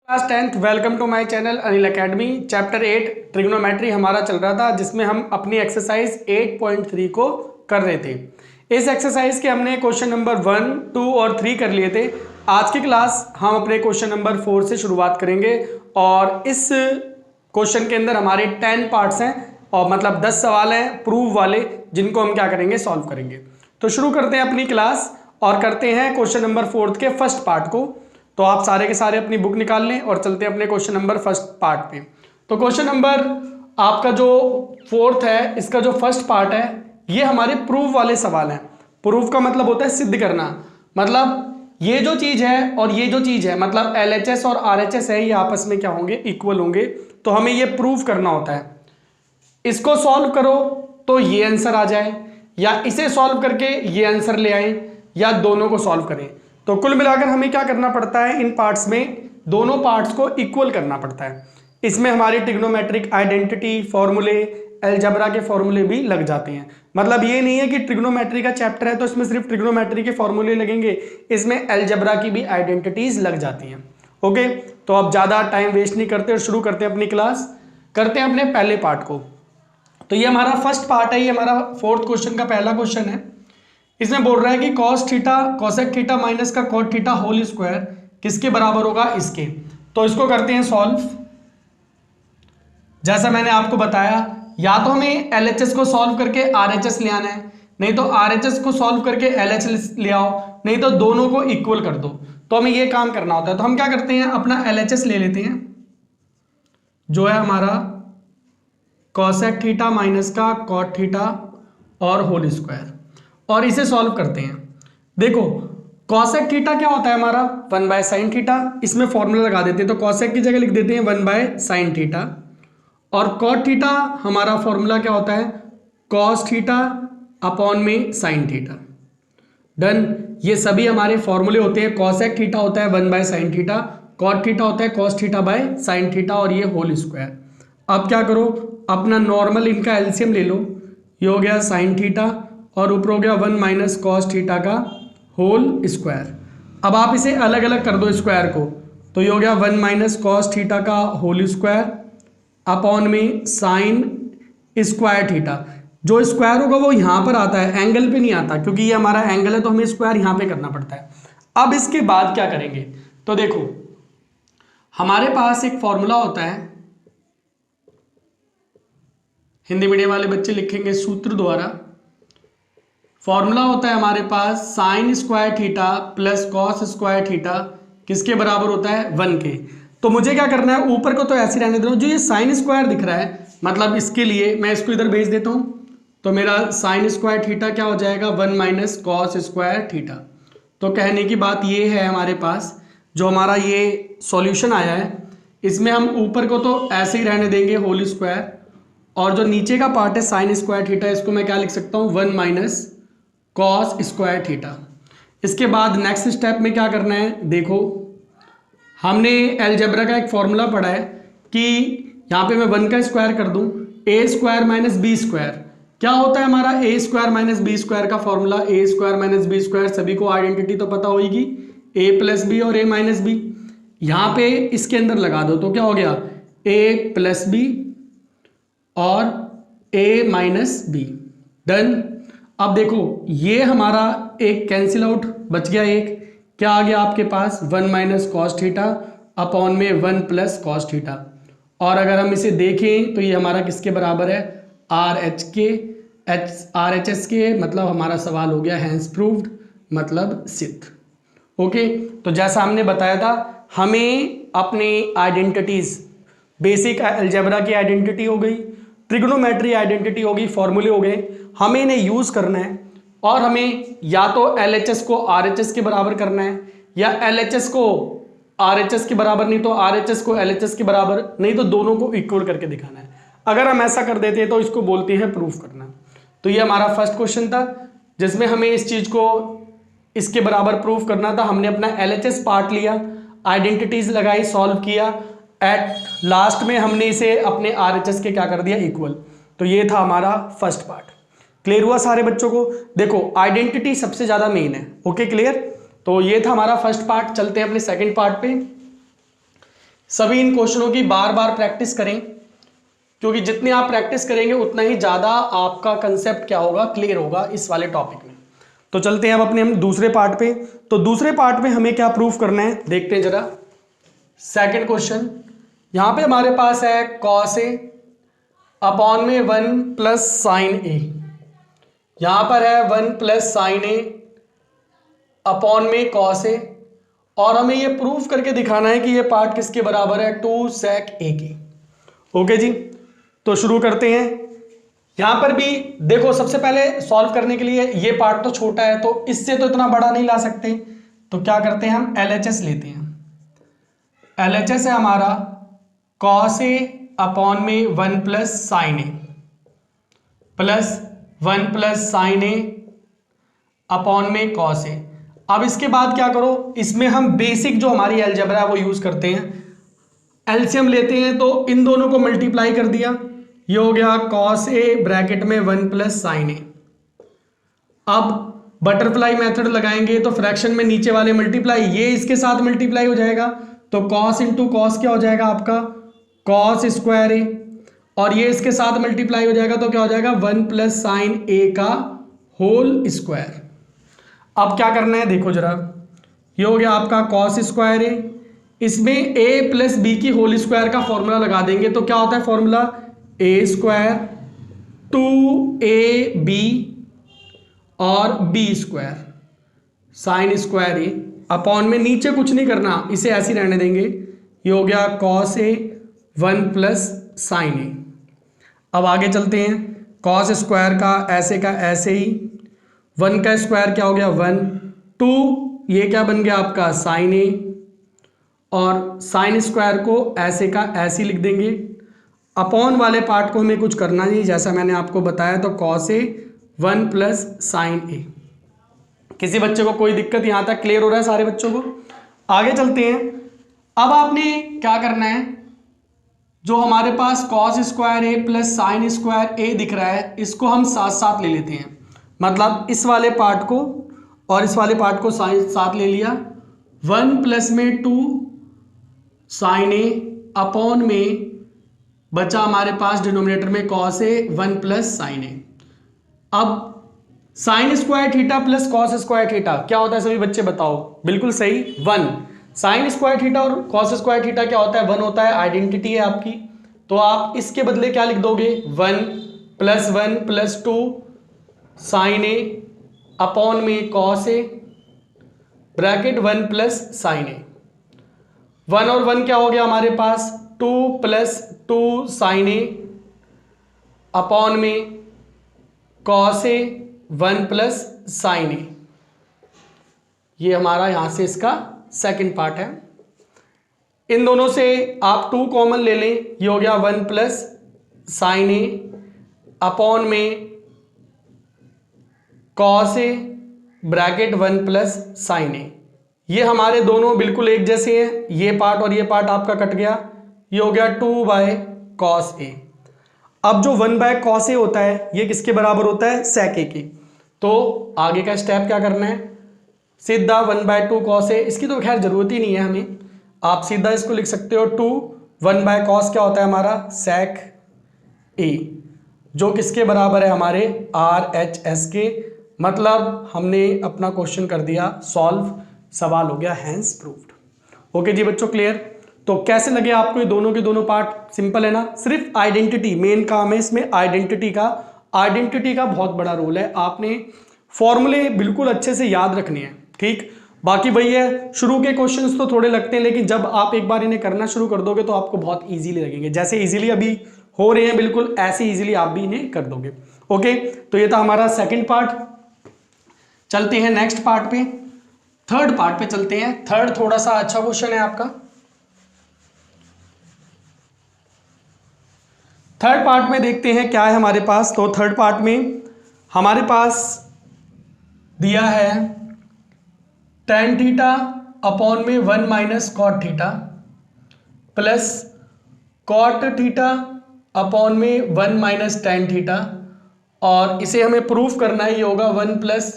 Class 10th welcome to my channel Anil academy. Chapter 8 trigonometry हमारा चल रहा था, जिसमें हम अपनी एक्सरसाइज 8.3 को कर रहे थे। इस एक्सरसाइज के हमने क्वेश्चन नंबर 1, 2 और 3 कर लिए थे। आज की क्लास हम अपने क्वेश्चन नंबर 4 से शुरुआत करेंगे और इस क्वेश्चन के अंदर हमारे 10 पार्ट्स हैं और मतलब 10 सवाल हैं प्रूव वाले, जिनको हम क्या करेंगे, सॉल्व करेंगे। तो शुरू करते हैं अपनी क्लास और करते हैं क्वेश्चन नंबर 4 के फर्स्ट पार्ट को। तो आप सारे के सारे अपनी बुक निकाल लें और चलते हैं अपने क्वेश्चन नंबर फर्स्ट पार्ट पे। तो क्वेश्चन नंबर आपका जो 4th है, इसका जो फर्स्ट पार्ट है, ये हमारे प्रूफ वाले सवाल हैं। प्रूफ का मतलब होता है सिद्ध करना, मतलब ये जो चीज है और ये जो चीज है, मतलब LHS और RHS है, ये आपस में क्या होंगे, इक्वल होंगे। तो हमें ये प्रूफ करना होता है। इसको सॉल्व करो तो ये आंसर आ जाए, या इसे सॉल्व करके ये आंसर ले आए, या दोनों को सॉल्व करें। तो कुल मिलाकर हमें क्या करना पड़ता है, इन पार्ट्स में दोनों पार्ट्स को इक्वल करना पड़ता है। इसमें हमारी ट्रिग्नोमेट्रिक आइडेंटिटी फॉर्मूले, अलजेब्रा के फॉर्मूले भी लग जाते हैं। मतलब ये नहीं है कि ट्रिग्नोमेट्री का चैप्टर है तो इसमें सिर्फ ट्रिग्नोमेट्री के फॉर्मूले लगेंगे, इसमें अलजेब्रा की भी आइडेंटिटीज लग जाती हैं। ओके, तो अब ज्यादा टाइम वेस्ट नहीं करते और शुरू करते हैं अपनी क्लास। करते हैं अपने पहले पार्ट को। तो ये हमारा फर्स्ट पार्ट है, ये हमारा 4th क्वेश्चन का पहला क्वेश्चन है। इसमें बोल रहा है कि cos theta cosec theta minus का cot थीटा होल स्क्वायर किसके बराबर होगा, इसके। तो इसको करते हैं सॉल्व। जैसा मैंने आपको बताया, या तो हमें LHS को सॉल्व करके RHS ले आना है, नहीं तो RHS को सॉल्व करके LHS ले आओ, नहीं तो दोनों को इक्वल कर दो। तो हमें ये काम करना होता है। तो हम क्या करते हैं, अपना LHS ले लेते हैं, जो है हमारा cosec थीटा माइनस का cot थीटा और होल स्क्वायर, और इसे सॉल्व करते हैं। देखो cosec थीटा क्या होता है हमारा, 1/sin थीटा। इसमें फॉर्मूला लगा देते हैं, तो cosec की जगह लिख देते हैं 1/sin थीटा, और cot थीटा हमारा फॉर्मूला क्या होता है, cos थीटा अपॉन में sin थीटा। डन। ये सभी हमारे फॉर्मूले होते हैं। cosec थीटा होता है 1/sin थीटा, cot थीटा होता है cos theta by sin theta, और ये होल स्क्वायर। अब क्या करो, अपना नॉर्मल इनका एलसीएम ले लो। ये हो गया sin थीटा और ऊपर हो गया 1 माइनस कॉस थीटा का होल स्क्वायर। अब आप इसे अलग अलग कर दो स्क्वायर को, तो ये हो गया 1 माइनस कॉस थीटा का होल स्क्वायर अपॉन में साइन स्क्वायर थीटा। जो स्क्वायर होगा वो यहाँ पर आता है, एंगल पे नहीं आता, क्योंकि ये हमारा एंगल है तो हमें स्क्वायर यहाँ पे करना पड़ता है। अब इसके बाद क्या करेंगे, तो देखो हमारे पास एक फॉर्मूला होता है, हिंदी मीडियम वाले बच्चे लिखेंगे सूत्र द्वारा। फॉर्मूला होता है हमारे पास sine square theta plus cos square theta किसके बराबर होता है, 1 के। तो मुझे क्या करना है, ऊपर को तो ऐसे रहने दे रहा हूं, जो ये साइन स्क्वायर दिख रहा है, मतलब इसके लिए मैं इसको इधर भेज देता हूं। तो मेरा साइन स्क्वायर थीटा क्या हो जाएगा, 1 माइनस कॉस स्क्वायर थीटा। तो कहने की बात ये है, हमारे पास जो हमारा ये सॉल्यूशन आया है, इसमें हम ऊपर को तो ऐसे ही रहने देंगे होल स्क्वायर, और जो नीचे का पार्ट है साइन स्क्वायर थीटा, इसको मैं क्या लिख सकता हूँ, 1 माइनस कॉस स्क्वायर थीटा। इसके बाद नेक्स्ट स्टेप में क्या करना है, देखो हमने अलजेब्रा का एक फॉर्मूला पढ़ा है कि यहाँ पे मैं 1 का स्क्वायर कर दूं, ए स्क्वायर माइनस बी स्क्वायर। क्या होता है हमारा ए स्क्वायर माइनस बी स्क्वायर का फॉर्मूला, ए स्क्वायर माइनस बी स्क्वायर, सभी को आइडेंटिटी तो पता होगी, ए प्लस बी और ए माइनस बी। यहाँ पे इसके अंदर लगा दो तो क्या हो गया, ए प्लस बी और ए माइनस बी। डन। अब देखो ये हमारा एक कैंसिल आउट बच गया, एक क्या आ गया आपके पास, 1 माइनस कॉस थीटा अपॉन में 1 प्लस कॉस थीटा। और अगर हम इसे देखें तो ये हमारा किसके बराबर है, RHS के, मतलब हमारा सवाल हो गया हैंस प्रूव्ड, मतलब सिद्ध। ओके, तो जैसा हमने बताया था, हमें अपने आइडेंटिटीज, बेसिक अलजेब्रा की आइडेंटिटी हो गई, ट्रिग्नोमेट्री आइडेंटिटी होगी, फॉर्मूले हो गए, हमें इन्हें यूज करना है। और हमें या तो LHS को RHS के बराबर करना है, या LHS को RHS के बराबर, नहीं तो RHS को LHS के बराबर, नहीं तो दोनों को इक्वल करके दिखाना है। अगर हम ऐसा कर देते हैं तो इसको बोलते हैं प्रूफ करना। तो ये हमारा फर्स्ट क्वेश्चन था, जिसमें हमें इस चीज को इसके बराबर प्रूफ करना था। हमने अपना LHS पार्ट लिया, आइडेंटिटीज लगाई, सॉल्व किया, एट लास्ट में हमने इसे अपने RHS के क्या कर दिया, इक्वल। तो ये था हमारा फर्स्ट पार्ट। क्लियर हुआ सारे बच्चों को। देखो आइडेंटिटी सबसे ज्यादा मेन है। Okay clear. तो ये था हमारा फर्स्ट पार्ट। चलते हैं अपने सेकंड पार्ट पे। सभी इन क्वेश्चनों की बार बार प्रैक्टिस करें, क्योंकि जितनी आप प्रैक्टिस करेंगे उतना ही ज़्यादा आपका कंसेप्ट क्या होगा, क्लियर होगा इस वाले टॉपिक में। तो चलते हैं अब अपने हम दूसरे पार्ट पे। तो दूसरे पार्ट में हमें क्या प्रूफ करना है देखते हैं जरा। सेकंड क्वेश्चन, यहां पे हमारे पास है कॉस ए अपॉन में 1 प्लस साइन ए, यहां पर है 1 प्लस साइन ए अपॉन में कॉस ए, और हमें ये प्रूफ करके दिखाना है कि ये पार्ट किसके बराबर है, 2 सेक ए के। ओके जी, तो शुरू करते हैं। यहां पर भी देखो, सबसे पहले सॉल्व करने के लिए ये पार्ट तो छोटा है तो इससे तो इतना बड़ा नहीं ला सकते, तो क्या करते हैं हम LHS लेते हैं। LHS है हमारा कॉस ए अपॉन में 1 प्लस साइन ए प्लस 1 प्लस साइन ए अपॉन में कॉस ए। अब इसके बाद क्या करो, इसमें हम बेसिक जो हमारी अलजेब्रा है वो यूज करते हैं, एलसीएम लेते हैं, तो इन दोनों को मल्टीप्लाई कर दिया, ये हो गया कॉस ए ब्रैकेट में 1 प्लस साइन ए। अब बटरफ्लाई मेथड लगाएंगे तो फ्रैक्शन में नीचे वाले मल्टीप्लाई, ये इसके साथ मल्टीप्लाई हो जाएगा, तो कॉस इंटू कॉस क्या हो जाएगा आपका, कॉस स्क्वायर ए, और ये इसके साथ मल्टीप्लाई हो जाएगा तो क्या हो जाएगा 1 प्लस साइन ए का होल स्क्वायर। अब क्या करना है देखो जरा, ये हो गया आपका कॉस स्क्वायर ए, इसमें a प्लस बी की होल स्क्वायर का फॉर्मूला लगा देंगे, तो क्या होता है फॉर्मूला, a स्क्वायर 2ab और b स्क्वायर साइन स्क्वायर ए अपॉन में नीचे कुछ नहीं करना, इसे ऐसे ही रहने देंगे, ये हो गया कॉस ए 1 प्लस साइन ए। अब आगे चलते हैं, कॉस स्क्वायर का ऐसे ही, 1 का स्क्वायर क्या हो गया 1, 2 ये क्या बन गया आपका साइन ए, और साइन स्क्वायर को ऐसे का ऐसे लिख देंगे। अपॉन वाले पार्ट को हमें कुछ करना नहीं, जैसा मैंने आपको बताया, तो कॉस ए 1 प्लस साइन ए। किसी बच्चे को कोई दिक्कत यहां तक क्लियर हो रहा है सारे बच्चों को? आगे चलते हैं। अब आपने क्या करना है, जो हमारे पास कॉस स्क्वायर ए प्लस साइन स्क्वायर ए दिख रहा है, इसको हम साथ साथ ले लेते हैं, मतलब इस वाले पार्ट को और इस वाले पार्ट को साथ ले लिया, 1 प्लस में 2 साइन ए अपॉन में बचा हमारे पास डिनोमिनेटर में कॉस ए 1 प्लस साइन ए। अब sign square theta plus cos square theta क्या होता है सभी बच्चे बताओ? बिल्कुल सही 1। साइन स्क्वायर थीटा और कॉस स्क्वायर थीटा क्या होता है? 1 होता है, आइडेंटिटी है आपकी, तो आप इसके बदले क्या लिख दोगे 1 प्लस 2 साइन ए अपॉन में cos A bracket 1 plus sign ए। 1 और 1 क्या हो गया हमारे पास 2 प्लस 2 साइन ए अपॉन में कॉस ए 1 प्लस साइन ए। ये हमारा यहां से इसका सेकंड पार्ट है। इन दोनों से आप 2 कॉमन ले लें, ये हो गया 1 प्लस साइन ए अपॉन में cos A bracket 1 plus sign ए। ये हमारे दोनों बिल्कुल एक जैसे हैं, ये पार्ट और ये पार्ट आपका कट गया, ये हो गया 2 बाय कॉस ए। अब जो 1 बाय कॉस ए होता है ये किसके बराबर होता है? सेक ए के। तो आगे का स्टेप क्या करना है, सीधा 1 बाय 2 कॉस ए, इसकी तो खैर जरूरत ही नहीं है हमें, आप सीधा इसको लिख सकते हो 2 1 बाय कॉस क्या होता है हमारा सेक ए, जो किसके बराबर है हमारे RHS के। मतलब हमने अपना क्वेश्चन कर दिया सॉल्व, सवाल हो गया हैंस प्रूव्ड। ओके जी बच्चों, क्लियर? तो कैसे लगे आपको ये दोनों के दोनों पार्ट? सिंपल है ना, सिर्फ आइडेंटिटी मेन काम है इसमें, आइडेंटिटी का बहुत बड़ा रोल है। आपने फॉर्मूले बिल्कुल अच्छे से याद रखने हैं, ठीक? बाकी वही है, शुरू के क्वेश्चंस तो थोड़े लगते हैं, लेकिन जब आप एक बार इन्हें करना शुरू कर दोगे तो आपको बहुत इजीली लगेंगे। जैसे इजीली अभी हो रहे हैं बिल्कुल ऐसे इजीली आप भी इन्हें कर दोगे। ओके, तो ये था हमारा सेकंड पार्ट। चलते हैं नेक्स्ट पार्ट पे, थर्ड पार्ट पे चलते हैं। थर्ड थोड़ा सा अच्छा क्वेश्चन है आपका। थर्ड पार्ट में देखते हैं क्या है हमारे पास। तो थर्ड पार्ट में हमारे पास दिया है tan थीटा अपॉन में 1 minus cot theta plus cot theta upon में 1 माइनस tan थीटा, और इसे हमें प्रूफ करना ही होगा 1 प्लस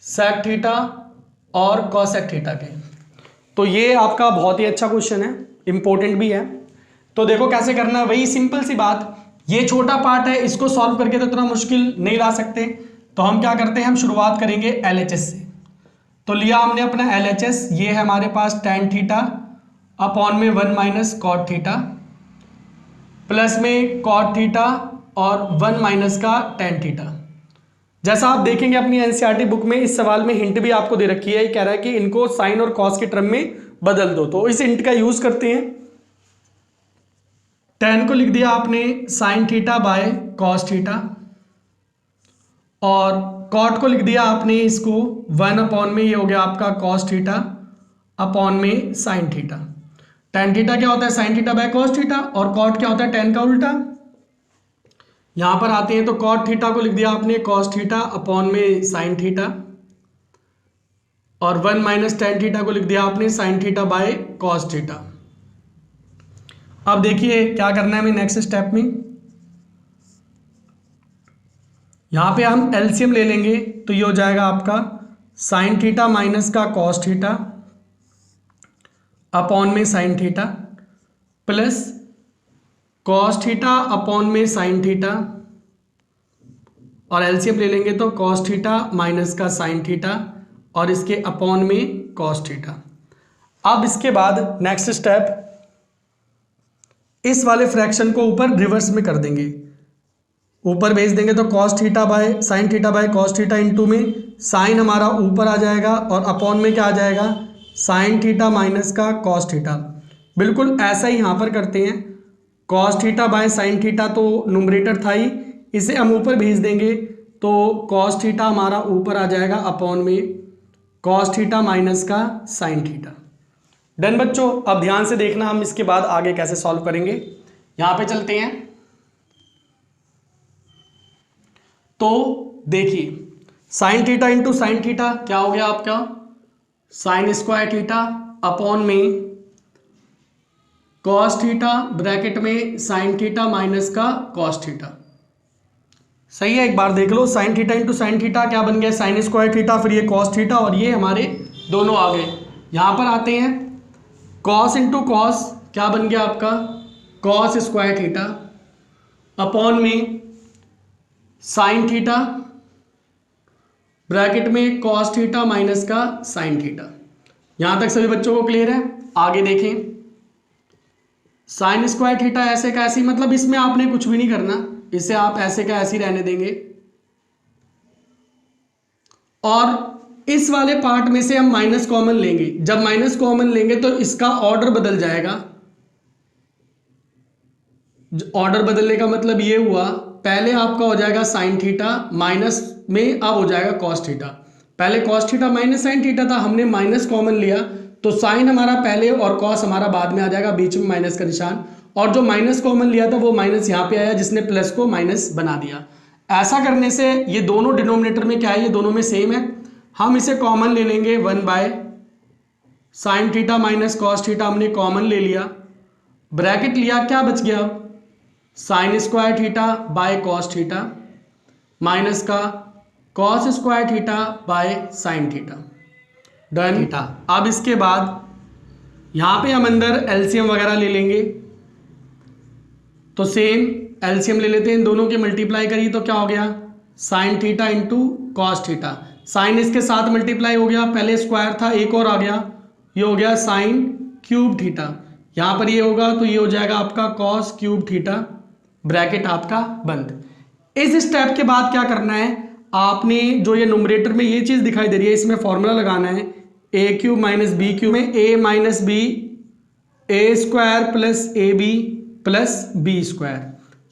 सेक थीटा और कॉसेक थीटा के। तो ये आपका बहुत ही अच्छा क्वेश्चन है, इंपॉर्टेंट भी है। तो देखो कैसे करना है, वही सिंपल सी बात, ये छोटा पार्ट है, इसको सॉल्व करके तो इतना मुश्किल नहीं ला सकते। तो हम क्या करते हैं, हम शुरुआत करेंगे LHS से। तो लिया हमने अपना LHS, ये है हमारे पास tan थीटा अपॉन में 1 माइनस कॉट थीटा प्लस में कॉट थीटा और 1 माइनस का tan थीटा। जैसा आप देखेंगे अपनी एनसीईआरटी बुक में, इस सवाल में हिंट भी आपको दे रखी है, ये कह रहा है कि इनको साइन और कॉस के टर्म में बदल दो। तो इस हिंट का यूज करते हैं। tan को लिख दिया आपने sine theta by cos theta और कॉट को लिख दिया आपने इसको 1 अपॉन में, ये हो गया आपका कॉस थीटा अपॉन में साइन थीटा। tan थीटा क्या होता है, sine theta by cos theta, और कॉट क्या होता है, tan का उल्टा। यहां पर आते हैं तो कॉट थीटा को लिख दिया आपने कॉस थीटा अपॉन में साइन थीटा और 1 माइनस tan थीटा को लिख दिया आपने sine theta by cos theta. अब देखिए क्या करना है हमें नेक्स्ट स्टेप में, यहां पे हम एलसीएम ले लेंगे। तो ये हो जाएगा आपका साइन थीटा माइनस का कॉस थीटा अपॉन में sine theta plus cos theta upon में साइन थीटा, और एलसीएम ले लेंगे तो कॉस थीटा माइनस का साइन थीटा और इसके अपॉन में कॉस थीटा। अब इसके बाद नेक्स्ट स्टेप, इस वाले फ्रैक्शन को ऊपर रिवर्स में कर देंगे, ऊपर भेज देंगे तो cos theta by sine theta by cos theta into में साइन हमारा ऊपर आ जाएगा और अपॉन में क्या आ जाएगा, साइन थीटा माइनस का कॉस थीटा। बिल्कुल ऐसा ही यहाँ पर करते हैं, cos theta by sine theta तो न्यूमरेटर था ही, इसे हम ऊपर भेज देंगे तो कॉस थीटा हमारा ऊपर आ जाएगा अपॉन में कॉस थीटा माइनस का साइन थीटा। डन बच्चों, अब ध्यान से देखना हम इसके बाद आगे कैसे सॉल्व करेंगे। यहाँ पे चलते हैं। तो देखिए sine theta into sine theta क्या हो गया आपका, साइन स्क्वायर थीटा अपॉन में कॉस थीटा ब्रैकेट में साइन थीटा माइनस का कॉस थीटा। सही है, एक बार देख लो, sine theta into sine theta क्या बन गया, साइन स्क्वायर थीटा, फिर ये कॉस थीटा और ये हमारे दोनों आ गए। यहां पर आते हैं, कॉस इंटू कॉस क्या बन गया आपका, कॉस स्क्वायर थीटा अपॉन में साइन थीटा ब्रैकेट में कॉस थीटा माइनस का साइन थीटा। यहां तक सभी बच्चों को क्लियर है। आगे देखें, साइन स्क्वायर थीटा ऐसे का ऐसे, मतलब इसमें आपने कुछ भी नहीं करना, इसे आप ऐसे का ऐसे ही रहने देंगे और इस वाले पार्ट में से हम माइनस कॉमन लेंगे। जब माइनस कॉमन लेंगे तो इसका ऑर्डर बदल जाएगा। ऑर्डर बदलने का मतलब ये हुआ, पहले आपका हो जाएगा साइन थीटा माइनस में अब हो जाएगा कॉस थीटा। पहले cos theta minus sine theta था, हमने माइनस कॉमन लिया तो साइन हमारा पहले और कॉस हमारा बाद में आ जाएगा, बीच में माइनस का निशान, और जो माइनस कॉमन लिया था वो माइनस यहाँ पे आया जिसने प्लस को माइनस बना दिया। ऐसा करने से ये दोनों डिनोमिनेटर में क्या है, ये दोनों में सेम है, हम इसे कॉमन ले लेंगे 1 by sine theta minus cos theta, हमने कॉमन ले लिया, ब्रैकेट लिया, क्या बच गया, sine square theta by cos theta minus का cos square theta by sine theta. Done theta. अब इसके बाद यहां पे हम अंदर एलसीएम वगैरह ले लेंगे, तो सेम एलसीएम ले लेते हैं, इन दोनों की मल्टीप्लाई करी तो क्या हो गया, sine theta into cos theta. Sine इसके साथ मल्टीप्लाई हो गया, पहले स्क्वायर था एक और आ गया, ये हो गया साइन क्यूब थीटा। यहां पर ये होगा तो ये हो जाएगा आपका कॉस क्यूब थीटा, ब्रैकेट आपका बंद। इस स्टेप के बाद क्या करना है, आपने जो ये न्यूमरेटर में ये चीज दिखाई दे रही है, इसमें फॉर्मूला लगाना है a cube minus b cube में a minus b a square plus a b plus b square.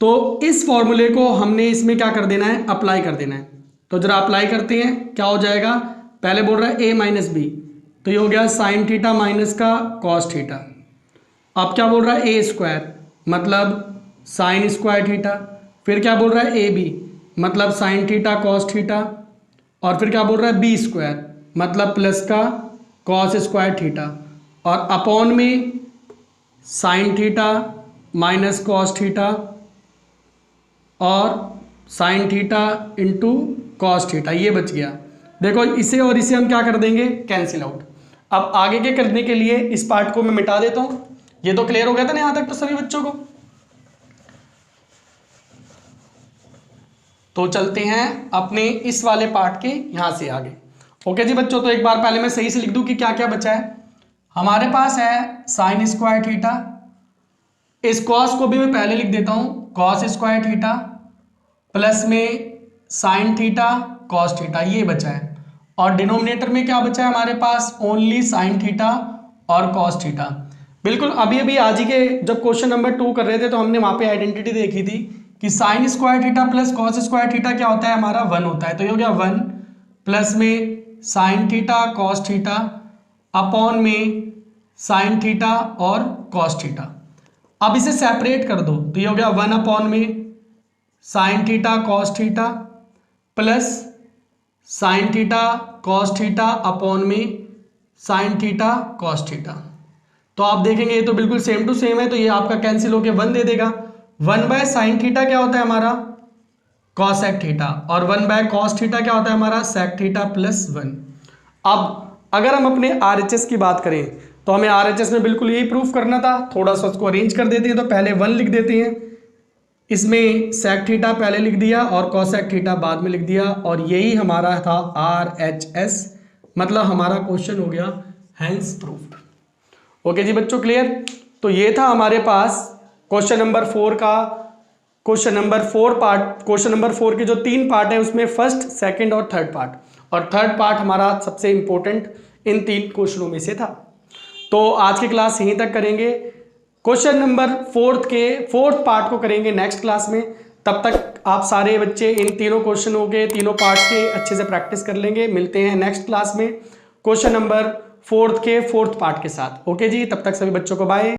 तो इस फॉर्मूले को हमने इसमें क्या कर देना है, अप्लाई कर देना है। तो जरा अप्लाई करते हैं, क्या हो जाएगा, पहले बोल रहा है ए माइनस बी, तो ये हो गया साइन थीटा माइनस का कॉस थीटा। अब क्या बोल रहा है, ए स्क्वायर मतलब साइन स्क्वायर थीटा, फिर क्या बोल रहा है ए बी मतलब साइन थीटा कॉस थीटा, और फिर क्या बोल रहा है बी स्क्वायर मतलब प्लस का कॉस स्क्वायर थीटा, और अपॉन में sine theta minus cos theta और sine theta into cos theta, ये बच गया। देखो इसे और इसे हम क्या कर देंगे, कैंसिल आउट। अब आगे के करने के लिए इस पार्ट को मैं मिटा देता हूँ, ये तो क्लियर हो गया था ना यहां तक तो सभी बच्चों को। तो चलते हैं अपने इस वाले पार्ट के यहां से आगे। ओके जी बच्चों, तो एक बार पहले मैं सही से लिख दूं कि क्या क्या बचा है। हमारे पास है साइन स्क्वायर थीटा, इस कॉस को भी मैं पहले लिख देता हूं, कॉस स्क्वायर थीटा प्लस में साइन थीटा कॉस थीटा, ये बचा है। और डिनोमिनेटर में क्या बचा है हमारे पास, ओनली साइन थीटा और कॉस थीटा। बिल्कुल अभी अभी आज ही के जब क्वेश्चन नंबर 2 कर रहे थे तो हमने वहां पे आइडेंटिटी देखी थी कि sign square theta plus cos square theta क्या होता है हमारा, 1 होता है। तो ये हो गया 1 प्लस में sine theta cos theta upon में साइन थीटा और कॉस थीटा। अब इसे सेपरेट कर दो तो ये हो गया 1 अपॉन में sine theta cos theta plus sign theta cos theta upon में साइन थीटा कॉस थीटा। तो आप देखेंगे ये तो बिल्कुल सेम टू सेम है, तो ये आपका कैंसिल होकर 1 दे देगा। 1 बाय साइन थीटा क्या होता है हमारा, कॉसेक थीटा, और 1 बाय कॉस थीटा क्या होता है हमारा, सेक थीटा प्लस 1। अब अगर हम अपने RHS की बात करें तो हमें RHS में बिल्कुल यही प्रूफ करना था। थोड़ा सा उसको अरेंज कर देते हैं, तो पहले 1 लिख देते हैं, इसमें सेक थीटा पहले लिख दिया और कॉसेक थीटा बाद में लिख दिया, और यही हमारा था RHS, मतलब हमारा क्वेश्चन हो गया हेंस प्रूफ्ड। ओके जी बच्चों, क्लियर। तो ये था हमारे पास क्वेश्चन नंबर 4 का question number 4 part. Question number 4 के जो 3 पार्ट है उसमें फर्स्ट, सेकंड और थर्ड पार्ट, और थर्ड पार्ट हमारा सबसे इंपॉर्टेंट इन 3 क्वेश्चनों में से था। तो आज की क्लास यहीं तक करेंगे। क्वेश्चन नंबर 4th पार्ट को करेंगे नेक्स्ट क्लास में। तब तक आप सारे बच्चे इन तीनों क्वेश्चनों के तीनों पार्ट्स के अच्छे से प्रैक्टिस कर लेंगे। मिलते हैं नेक्स्ट क्लास में क्वेश्चन नंबर 4th पार्ट के साथ। ओके जी, तब तक सभी बच्चों को बाय।